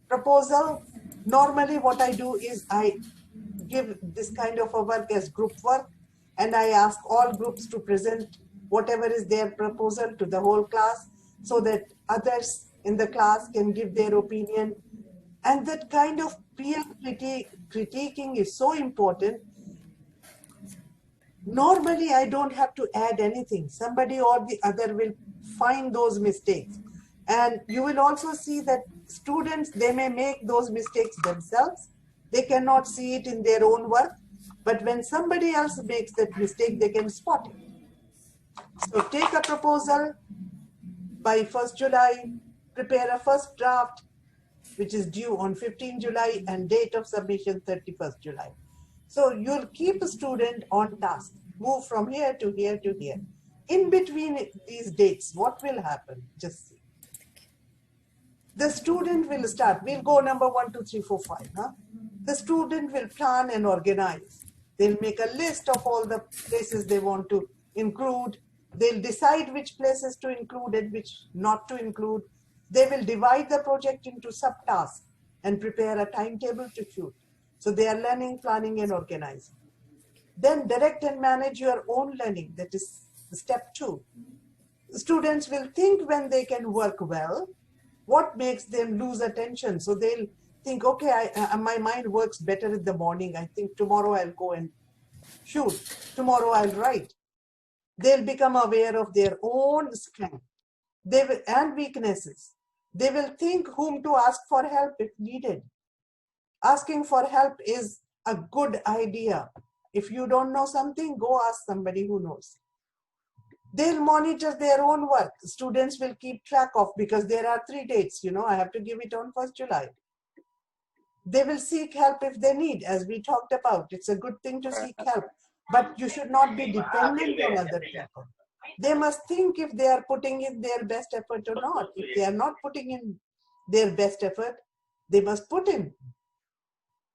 proposal, normally what I do is I give this kind of a work as group work, and I ask all groups to present whatever is their proposal to the whole class so that others in the class can give their opinion. And that kind of peer critiquing is so important. Normally, I don't have to add anything. Somebody or the other will find those mistakes. And you will also see that students, they may make those mistakes themselves. They cannot see it in their own work. But when somebody else makes that mistake, they can spot it. So take a proposal by 1st July, prepare a first draft, which is due on 15 July and date of submission 31st July. So you'll keep a student on task, move from here to here to here. In between these dates, what will happen? Just see. The student will start, we'll go number 1, 2, 3, 4, 5. The student will plan and organize. They'll make a list of all the places they want to include. They'll decide which places to include and which not to include. They will divide the project into subtasks and prepare a timetable to shoot. So they are learning, planning, and organizing. Then direct and manage your own learning. That is step 2. Students will think when they can work well, what makes them lose attention. So they'll think, okay, my mind works better in the morning. I think tomorrow I'll go and shoot. Tomorrow I'll write. They'll become aware of their own strength and weaknesses. They will think whom to ask for help if needed. Asking for help is a good idea. If you don't know something, go ask somebody who knows. They'll monitor their own work. Students will keep track of, because there are 3 dates, I have to give it on 1st July. They will seek help if they need, as we talked about. It's a good thing to seek help, but you should not be dependent on other people. They must think if they are putting in their best effort or not. If they are not putting in their best effort, they must put in.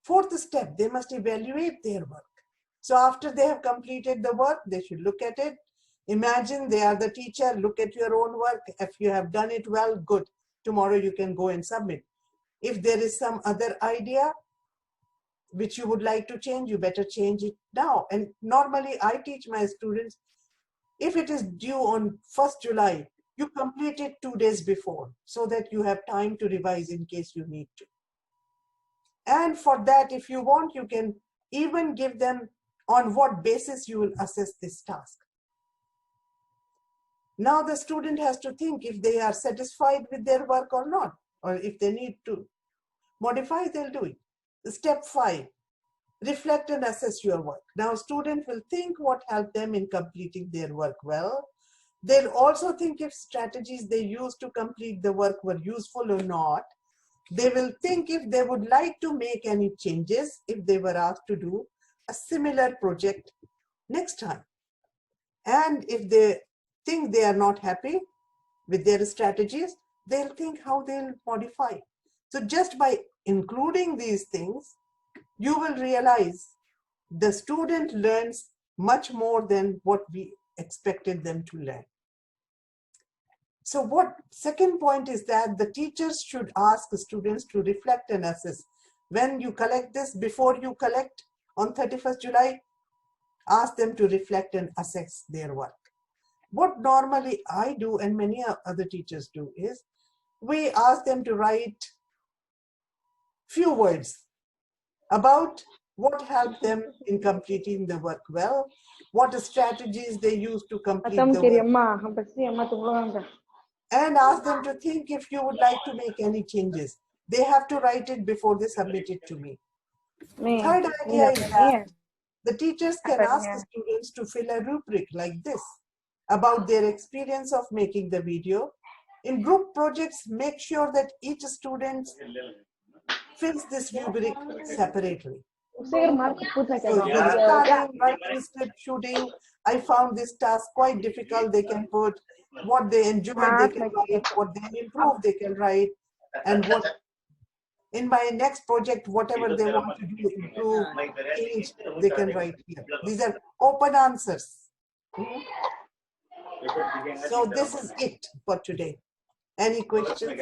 Fourth step, they must evaluate their work. So after they have completed the work, they should look at it. Imagine they are the teacher, look at your own work. If you have done it well, good. Tomorrow you can go and submit. If there is some other idea which you would like to change, you better change it now. And normally I teach my students, if it is due on 1st July, you complete it 2 days before so that you have time to revise in case you need to. And for that, if you want, you can even give them on what basis you will assess this task. Now the student has to think if they are satisfied with their work or not, or if they need to modify, they'll do it. Step 5, reflect and assess your work. Now student will think what helped them in completing their work well. They'll also think if strategies they used to complete the work were useful or not. They will think if they would like to make any changes if they were asked to do a similar project next time. And if they think they are not happy with their strategies, they'll think how they'll modify. So just by including these things, you will realize the student learns much more than what we expected them to learn. So what second point is that the teachers should ask the students to reflect and assess. When you collect this, before you collect on 31st July, ask them to reflect and assess their work. What normally I do and many other teachers do is, we ask them to write few words about what helped them in completing the work well, what strategies they used to complete the work, and ask them to think if you would like to make any changes. They have to write it before they submit it to me. Third idea is that the teachers can ask the students to fill a rubric like this about their experience of making the video. In group projects, make sure that each student fills this rubric separately. So writing, step shooting, I found this task quite difficult. They can put what they enjoyed, they can write, what they improved, they can write, and what in my next project, whatever they want to do, improve, change, they can write here. These are open answers. So this is it for today. Any questions?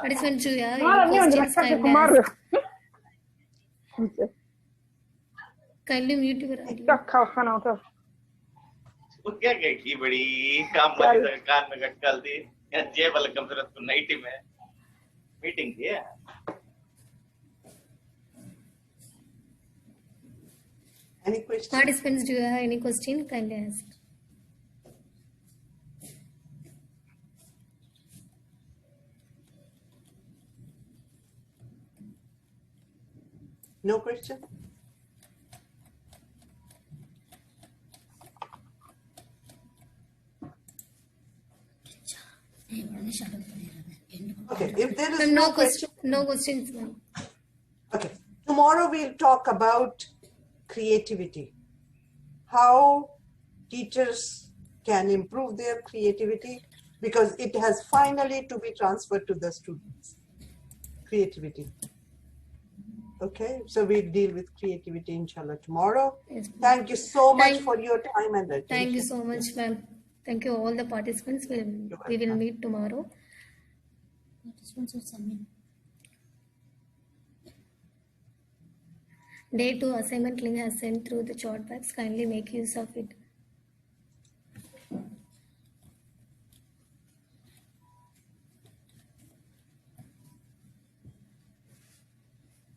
Participants Julia, any questions kindly ask. Kindly mute your audio. वो क्या की बड़ी काम वाली सरकार में गटकल दी या जेब वाले कमजोरत को नाइटी में मीटिंग थी Any questions? Participants, do you have any question? Kindly ask. No question? Okay, if there is no question. No questions, ma'am. Okay, tomorrow we'll talk about creativity. How teachers can improve their creativity, because it has finally to be transferred to the students. Creativity. Okay, so we'll deal with creativity inshallah tomorrow. Yes, thank you so much for your time and attention. Thank you so much, ma'am. Thank you all the participants. We will meet tomorrow. Participants will submit. Day 2 assignment link has sent through the chat box. Kindly make use of it.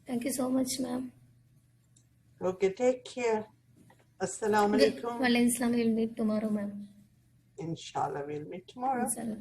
Thank you so much, ma'am. Okay, take care. Assalamu alaikum. Well, Islam will meet tomorrow, ma'am. Inshallah, we'll meet tomorrow. Inshallah.